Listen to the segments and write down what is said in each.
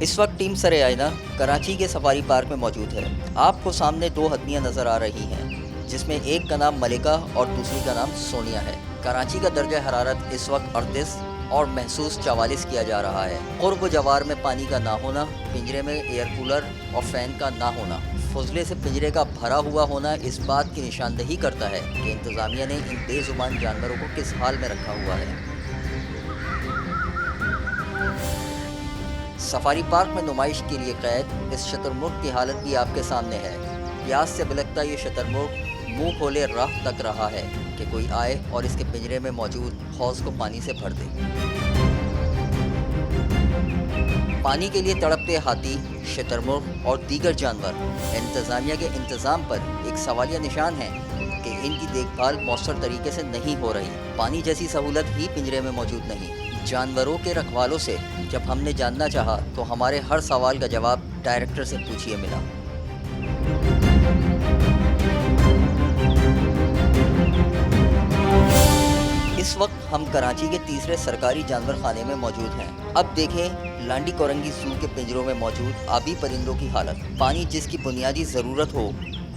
इस वक्त टीम सरे आइना कराची के सफारी पार्क में मौजूद है। आपको सामने दो हथनियां नजर आ रही हैं, जिसमें एक का नाम मलिका और दूसरी का नाम सोनिया है। कराची का दर्जा हरारत इस वक्त 38 और महसूस 44 किया जा रहा है। कुर्ब जवार में पानी का ना होना, पिंजरे में एयर कूलर और फैन का ना होना, फजले से पिंजरे का भरा हुआ होना इस बात की निशानदही करता है कि इंतजामिया ने इन बेजुबान जानवरों को किस हाल में रखा हुआ है। सफारी पार्क में नुमाइश के लिए कैद इस शतरमुर्ग की हालत भी आपके सामने है। प्यास से बिलखता ये शतरमुर्ग मुंह खोले राह तक रहा है कि कोई आए और इसके पिंजरे में मौजूद हौज को पानी से भर दे। पानी के लिए तड़पते हाथी, शतरमुर्ग और दीगर जानवर इंतजामिया के इंतजाम पर एक सवालिया निशान है कि इनकी देखभाल मौसर तरीके से नहीं हो रही। पानी जैसी सहूलत ही पिंजरे में मौजूद नहीं। जानवरों के रखवालों से जब हमने जानना चाहा तो हमारे हर सवाल का जवाब डायरेक्टर से पूछिए मिला। इस वक्त हम कराची के तीसरे सरकारी जानवर खाने में मौजूद हैं। अब देखें लांडी कोरंगी ज़ू के पिंजरों में मौजूद आबी परिंदों की हालत। पानी जिसकी बुनियादी ज़रूरत हो,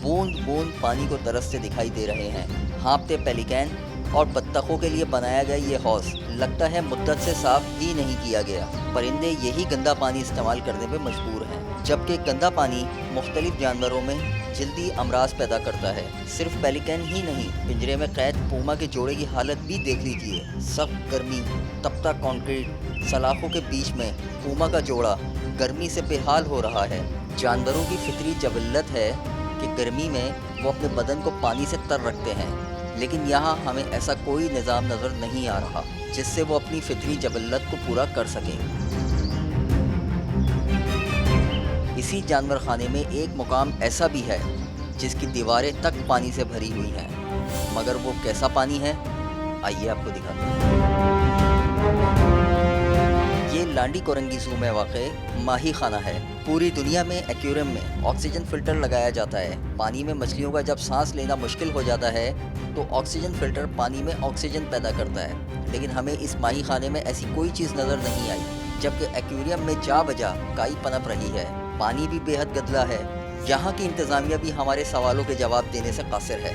बूंद बूंद पानी को तरसते दिखाई दे रहे हैं। हाँफते पेलिकैन और बत्तखों के लिए बनाया गया ये हौज लगता है मुद्दत से साफ ही नहीं किया गया। परिंदे यही गंदा पानी इस्तेमाल करने पे मजबूर हैं, जबकि गंदा पानी मुख्तलिफ जानवरों में जल्दी अमराज पैदा करता है। सिर्फ पेलिकन ही नहीं, पिंजरे में कैद पूमा के जोड़े की हालत भी देख लीजिए। सख्त गर्मी, तपता कंक्रीट, सलाखों के बीच में पूमा का जोड़ा गर्मी से बेहाल हो रहा है। जानवरों की फितरी जबल्लत है कि गर्मी में वो अपने बदन को पानी से तर रखते हैं, लेकिन यहाँ हमें ऐसा कोई निज़ाम नज़र नहीं आ रहा जिससे वो अपनी फितरी जबल्लत को पूरा कर सकें। इसी जानवर खाने में एक मुकाम ऐसा भी है जिसकी दीवारें तक पानी से भरी हुई हैं, मगर वो कैसा पानी है आइए आपको दिखाते हैं। ये लांडी कोरंगी ज़ू में वाक़े माही खाना है। पूरी दुनिया में एक्वेरियम में ऑक्सीजन फ़िल्टर लगाया जाता है। पानी में मछलियों का जब सांस लेना मुश्किल हो जाता है तो ऑक्सीजन फ़िल्टर पानी में ऑक्सीजन पैदा करता है, लेकिन हमें इस माही खाने में ऐसी कोई चीज़ नज़र नहीं आई, जबकि एक्वेरियम में जा बजा काई पनप रही है। पानी भी बेहद गदला है। यहाँ की इंतज़ामिया भी हमारे सवालों के जवाब देने से कासिर है।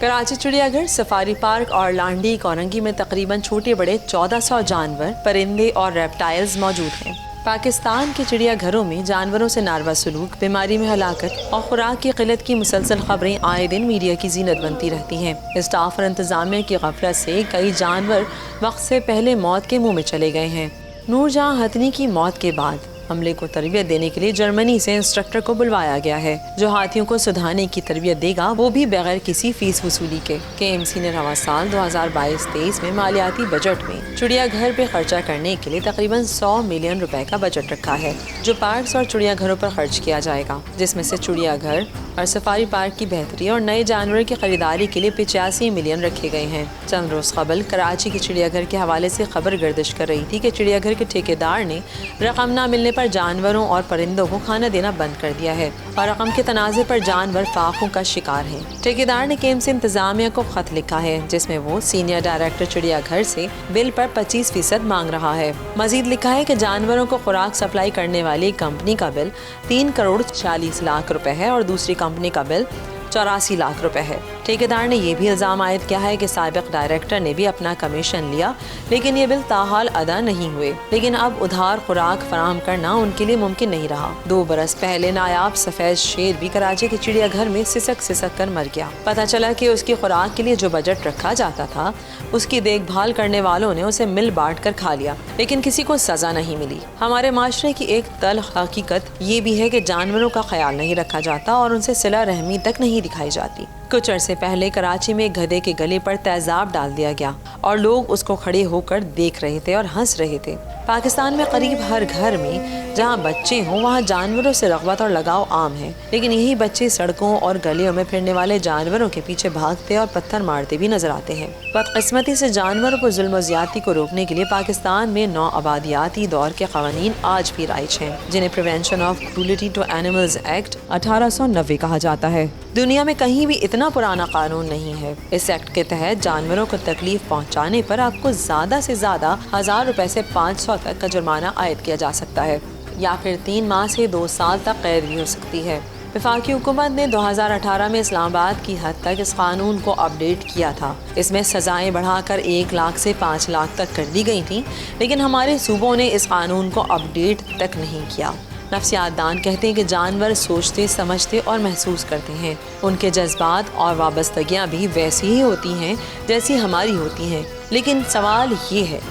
कराची चिड़ियाघर, सफारी पार्क और लांडी कोरंगी में तकरीबन छोटे बड़े 1400 जानवर, परिंदे और रेप्टाइल्स मौजूद हैं। पाकिस्तान के चिड़ियाघरों में जानवरों से नारवा सलूक, बीमारी में हलाकत और खुराक की किल्लत की मुसलसल खबरें आए दिन मीडिया की जीनत बनती रहती हैं। स्टाफ और इंतजामिया की गफलत से कई जानवर वक्त से पहले मौत के मुंह में चले गए हैं। नूरजहां हथनी की मौत के बाद हमले को तरबियत देने के लिए जर्मनी से इंस्ट्रक्टर को बुलवाया गया है, जो हाथियों को सुधारने की तरबियत देगा, वो भी बगैर किसी फीस वसूली के। KMC ने रवा साल 2022-23 में मालियाती बजट में चिड़ियाघर पे खर्चा करने के लिए तकरीबन 100 मिलियन रुपए का बजट रखा है, जो पार्क्स और चिड़ियाघरों पर खर्च किया जाएगा, जिसमें से चिड़ियाघर और सफारी पार्क की बेहतरी और नए जानवरों की खरीदारी के लिए 85 मिलियन रखे गए हैं। चंद रोज कबल कराची के चिड़ियाघर के हवाले से खबर गर्दिश कर रही थी कि चिड़ियाघर के ठेकेदार ने रकम न मिलने पर जानवरों और परिंदों को खाना देना बंद कर दिया है और रकम के तनाज़े पर जानवर फाकों का शिकार हैं। ठेकेदार ने KMC इंतजामिया को खत लिखा है, जिसमें वो सीनियर डायरेक्टर चिड़ियाघर से बिल पर 25% मांग रहा है। मजीद लिखा है कि जानवरों को खुराक सप्लाई करने वाली कंपनी का बिल 3 करोड़ 40 लाख रुपए है और दूसरी कंपनी का बिल 84 लाख रुपए है। ठेकेदार ने यह भी इल्ज़ाम आयद किया है कि साबिक डायरेक्टर ने भी अपना कमीशन लिया, लेकिन ये बिल ताहाल अदा नहीं हुए। लेकिन अब उधार खुराक फराहम करना उनके लिए मुमकिन नहीं रहा। 2 बरस पहले नायाब सफेद शेर भी कराची के चिड़ियाघर में सिसक सिसक कर मर गया। पता चला कि उसकी खुराक के लिए जो बजट रखा जाता था, उसकी देखभाल करने वालों ने उसे मिल बांट कर खा लिया, लेकिन किसी को सजा नहीं मिली। हमारे माशरे की एक तल्ख हकीकत ये भी है कि जानवरों का ख्याल नहीं रखा जाता और उनसे सिला रहमी तक नहीं दिखाई जाती। कुछ अरसे पहले कराची में एक गधे के गले पर तेजाब डाल दिया गया और लोग उसको खड़े होकर देख रहे थे और हंस रहे थे। पाकिस्तान में करीब हर घर में जहाँ बच्चे हों वहाँ जानवरों से रग़बत और लगाव आम है, लेकिन यही बच्चे सड़कों और गलियों में फिरने वाले जानवरों के पीछे भागते और पत्थर मारते भी नजर आते हैं। बदकिस्मती से जानवरों पर जुल्म और ज़्यादती को रोकने के लिए पाकिस्तान में 9 आबादियाती दौर के क़वानीन आज भी राइज हैं, जिन्हें prevention of cruelty to animals act 1890 कहा जाता है। दुनिया में कहीं भी इतना पुराना कानून नहीं है। इस एक्ट के तहत जानवरों को तकलीफ पहुंचाने पर आपको ज़्यादा से ज़्यादा 1000 रुपए से 500 तक का जुर्माना आयद किया जा सकता है या फिर 3 माह से 2 साल तक कैद भी हो सकती है। वफाकी हुकूमत ने 2018 में इस्लामाबाद की हद तक इस कानून को अपडेट किया था। इसमें सजाएं बढ़ाकर 1 लाख से 5 लाख तक कर दी गई थीं, लेकिन हमारे सूबों ने इस कानून को अपडेट तक नहीं किया। नफ्सियातदान कहते हैं कि जानवर सोचते, समझते और महसूस करते हैं। उनके जज्बात और वाबस्तगियाँ भी वैसी ही होती हैं जैसी हमारी होती हैं। लेकिन सवाल ये है,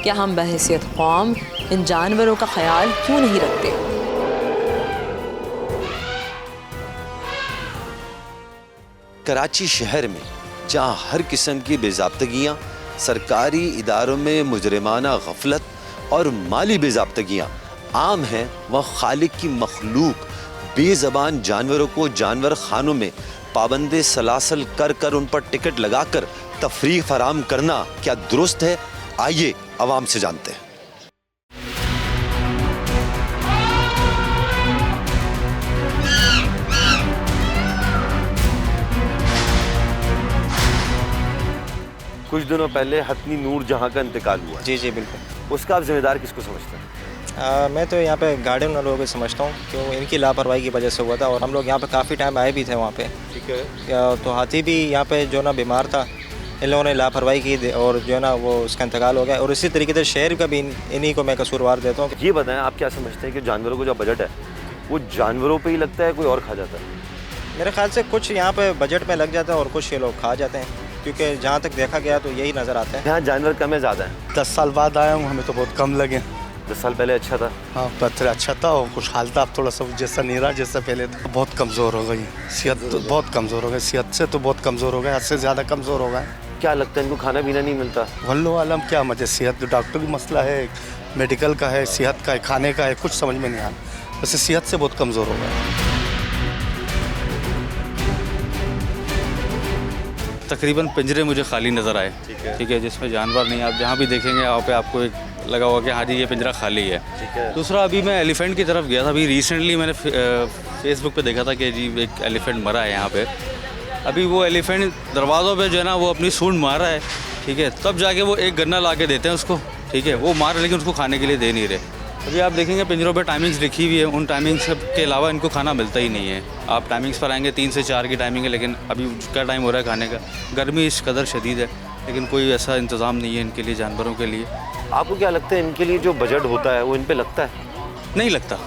क्या हम बहैसियत कौम इन जानवरों का ख्याल क्यों नहीं रखते? कराची शहर में जहां हर किस्म की बेज़ाब्तगियाँ, सरकारी इदारों में मुजरिमाना गफलत और माली बेज़ाब्तगियाँ आम हैं, वह खालिक की मखलूक बेज़बान जानवरों को जानवर खानों में पाबंदे सलासल कर कर उन पर टिकट लगाकर तफरीह फराम करना क्या दुरुस्त है? आइए अवाम से जानते हैं। कुछ दिनों पहले हतनी नूर जहां का इंतकाल हुआ। जी जी बिल्कुल। उसका आप जिम्मेदार किसको समझते हैं? मैं तो यहाँ पे गार्डन वालों को समझता हूँ कि वो इनकी लापरवाही की वजह से हुआ था और हम लोग यहाँ पे काफ़ी टाइम आए भी थे वहाँ पे। ठीक है। तो हाथी भी यहाँ पे जो ना बीमार था, इन लोगों ने लापरवाही की और जो ना वो उसका इंतकाल हो गया। और इसी तरीके से शहर का भी इन्हीं को मैं कसूरवार देता हूँ। ये बताएं, आप क्या समझते हैं कि जानवरों को जो बजट है वो जानवरों पे ही लगता है, कोई और खा जाता है? मेरे ख्याल से कुछ यहाँ पे बजट में लग जाता है और कुछ ये लोग खा जाते हैं, क्योंकि जहाँ तक देखा गया तो यही नज़र आता है। यहाँ जानवर कम है ज़्यादा है? 10 साल बाद आया हूँ, हमें तो बहुत कम लगे। 10 साल पहले अच्छा था? हाँ पहले अच्छा था और खुशहाल था। अब थोड़ा सा जैसा नहीं रहा जैसा पहले था। बहुत कमज़ोर हो गई सेहत, तो बहुत कमज़ोर हो गई सेहत से, तो बहुत कमज़ोर हो गए, हद से ज़्यादा कमज़ोर हो गए। क्या लगता है इनको खाना पीना नहीं मिलता? वल्लो आलम क्या मजे, सेहत तो डॉक्टर का मसला है, मेडिकल का है, सेहत का है, खाने का है, कुछ समझ में नहीं आ रहा। वैसे सेहत से बहुत कमज़ोर हो गए। तकरीबन पिंजरे मुझे खाली नज़र आए, ठीक है, जिसमें जानवर नहीं। आप जहाँ भी देखेंगे वहाँ पे आपको एक लगा हुआ कि हाँ जी ये पिंजरा खाली है। दूसरा, अभी मैं एलिफेंट की तरफ गया था। अभी रिसेंटली मैंने फेसबुक पे देखा था कि जी एक एलिफेंट मरा है यहाँ पे। अभी वो एलिफेंट दरवाज़ों पे जो है ना वो अपनी सूंड मार रहा है, ठीक है, तब जाके वो एक गन्ना ला के देते हैं उसको, ठीक है, वो मार, लेकिन उसको खाने के लिए दे नहीं रहे। अभी आप देखेंगे पिंजरों पे टाइमिंग्स लिखी हुई है, उन टाइमिंग्स के अलावा इनको खाना मिलता ही नहीं है। आप टाइमिंग्स पर आएंगे 3 से 4 की टाइमिंग है, लेकिन अभी क्या टाइम हो रहा है खाने का? गर्मी इस कदर शदीद है, लेकिन कोई ऐसा इंतज़ाम नहीं है इनके लिए, जानवरों के लिए। आपको क्या लगता है इनके लिए जो बजट होता है वो इन पे लगता है? नहीं लगता।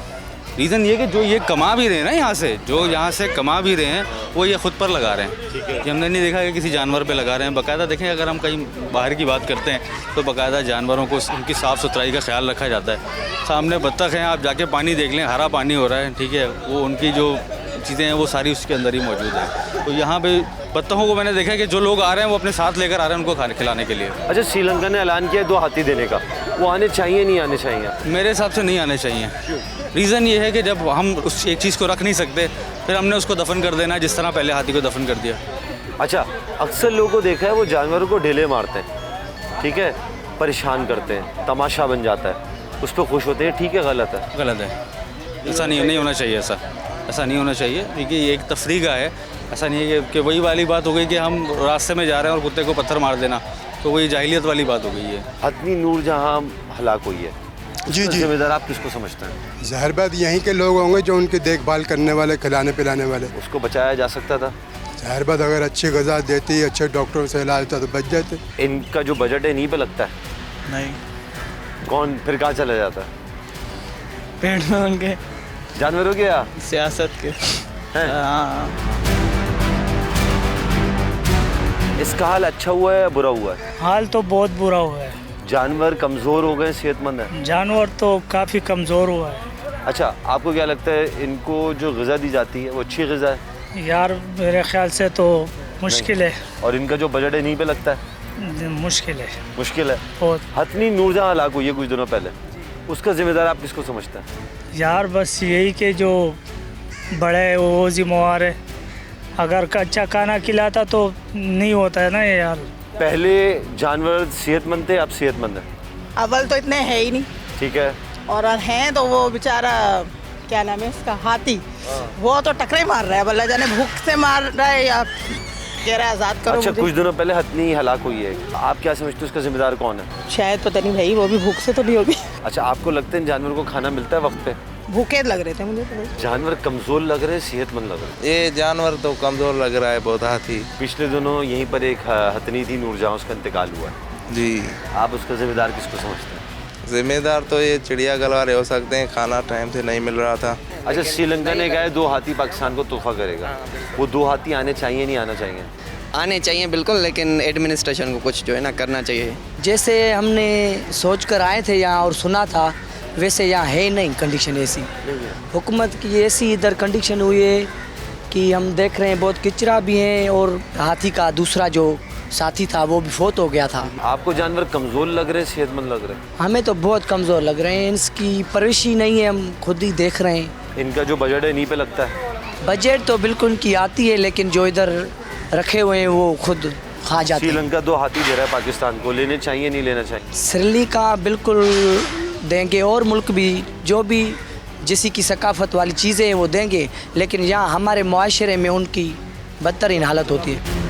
रीज़न ये कि जो ये कमा भी रहे हैं ना, यहाँ से जो यहाँ से कमा भी रहे हैं वो ये ख़ुद पर लगा रहे हैं। कि हमने नहीं देखा कि किसी जानवर पे लगा रहे हैं। बाकायदा देखें, अगर हम कहीं बाहर की बात करते हैं तो बाकायदा जानवरों को उनकी साफ़ सुथराई का ख्याल रखा जाता है। सामने बत्तख हैं, आप जाके पानी देख लें, हरा पानी हो रहा है, ठीक है, वो उनकी जो चीज़ें हैं वो सारी उसके अंदर ही मौजूद हैं। तो यहाँ पे बत्तखों को मैंने देखा कि जो लोग आ रहे हैं वो अपने साथ लेकर आ रहे हैं उनको खाने खिलाने के लिए। अच्छा, श्रीलंका ने ऐलान किया 2 हाथी देने का, वो आने चाहिए नहीं आने चाहिए? मेरे हिसाब से नहीं आने चाहिए। रीज़न ये है कि जब हम उस एक चीज़ को रख नहीं सकते, फिर हमने उसको दफन कर देना, जिस तरह पहले हाथी को दफन कर दिया। अच्छा, अक्सर लोगों को देखा है वो जानवरों को ढेले मारते हैं, ठीक है, परेशान करते हैं, तमाशा बन जाता है, उस पर खुश होते हैं, ठीक है गलत है? गलत है, ऐसा नहीं होना चाहिए। ऐसा नहीं होना चाहिए, क्योंकि ये एक तफरीका है। ऐसा नहीं है कि वही वाली बात हो गई कि हम रास्ते में जा रहे हैं और कुत्ते को पत्थर मार देना, तो वही जाहिलियत वाली बात हो गई है। हतनी नूर जहाँ हलाक हुई है, जी जी, जिम्मेदार आप किसको समझते हैं? ज़ाहिर बात यहीं के लोग होंगे जो उनकी देखभाल करने वाले, खिलाने पिलाने वाले। उसको बचाया जा सकता था? ज़ाहिर बात अगर अच्छी ग़िज़ा देती, अच्छे डॉक्टरों से इलाज होता तो बच जाते। इनका जो बजट है इन्हीं पे लगता है? नहीं। कौन फिर कहाँ चला जाता है? पेड़ में उनके जानवरों के या सियासत के हैं? हाँ। इसका हाल अच्छा हुआ है या बुरा हुआ है? हाल तो बहुत बुरा हुआ है। जानवर कमज़ोर हो गए, सेहतमंद है? जानवर तो काफ़ी कमज़ोर हुआ है। अच्छा, आपको क्या लगता है इनको जो ग़िज़ा दी जाती है वो अच्छी ग़िज़ा है? यार मेरे ख्याल से तो मुश्किल है। और इनका जो बजट है इन्हीं पे लगता है? मुश्किल है, मुश्किल है बहुत। हतनी नूरजहां हलाक हुई है कुछ दिनों पहले, उसका जिम्मेदार आप किसको समझते हैं? यार बस यही कि जो बड़े वो जिम्मेवार है, अगर अच्छा खाना खिलाता तो नहीं होता है ना ये यार। पहले जानवर सेहतमंद थे, अब सेहतमंद है? अव्वल तो इतने है ही नहीं, ठीक है, और हैं तो वो बेचारा क्या नाम है उसका, हाथी, वो तो टकरे मार रहा है, बल्ला जाने भूख से मार रहा है या कह रहा है आज़ाद करो अच्छा, मुझे। कुछ दिनों पहले हथनी हलाक हुई है, आप क्या समझते हो उसका जिम्मेदार कौन है? शायद पता नहीं भाई, वो भी भूख से तो नहीं होगी। अच्छा, आपको लगता है इन जानवरों को खाना मिलता है वक्त पे? भूखे लग रहे थे मुझे तो। जानवर कमज़ोर लग रहे हैं, सेहतमंद लग रहे हैं? ये जानवर तो कमज़ोर लग रहा है बहुत, हाथी। पिछले दिनों यहीं पर एक हथनी थी नूरजहां, उसका इंतकाल हुआ है जी। आप उसका जिम्मेदार किसको समझते हैं? जिम्मेदार तो ये चिड़ियाघर वाले हो सकते हैं, खाना टाइम से नहीं मिल रहा था। अच्छा, श्रीलंका ने कहा है 2 हाथी पाकिस्तान को तोहफा करेगा, वो 2 हाथी आने चाहिए नहीं आना चाहिए? आने चाहिए बिल्कुल, लेकिन एडमिनिस्ट्रेशन को कुछ जो है ना करना चाहिए। जैसे हमने सोच कर आए थे यहाँ और सुना था, वैसे यहाँ है नहीं कंडीशन ऐसी। हुकूमत की ऐसी इधर कंडीशन हुई है कि हम देख रहे हैं बहुत किचरा भी है, और हाथी का दूसरा जो साथी था वो भी फौत हो गया था। आपको जानवर कमज़ोर लग रहे हैं, सेहतमंद लग रहे हैं? हमें तो बहुत कमज़ोर लग रहे हैं, इसकी परवरिश ही नहीं है, हम खुद ही देख रहे हैं। इनका जो बजट है इन्हीं पे लगता है? बजट तो बिल्कुल इनकी आती है, लेकिन जो इधर रखे हुए हैं वो खुद खा जाते हैं। श्रीलंका 2 हाथी दे रहा है पाकिस्तान को, लेने चाहिए नहीं लेना चाहिए? श्रीलंका बिल्कुल देंगे, और मुल्क भी जो भी जिसी की सकाफत वाली चीज़ें हैं वो देंगे, लेकिन यहाँ हमारे मुआशरे में उनकी बदतरीन हालत होती है।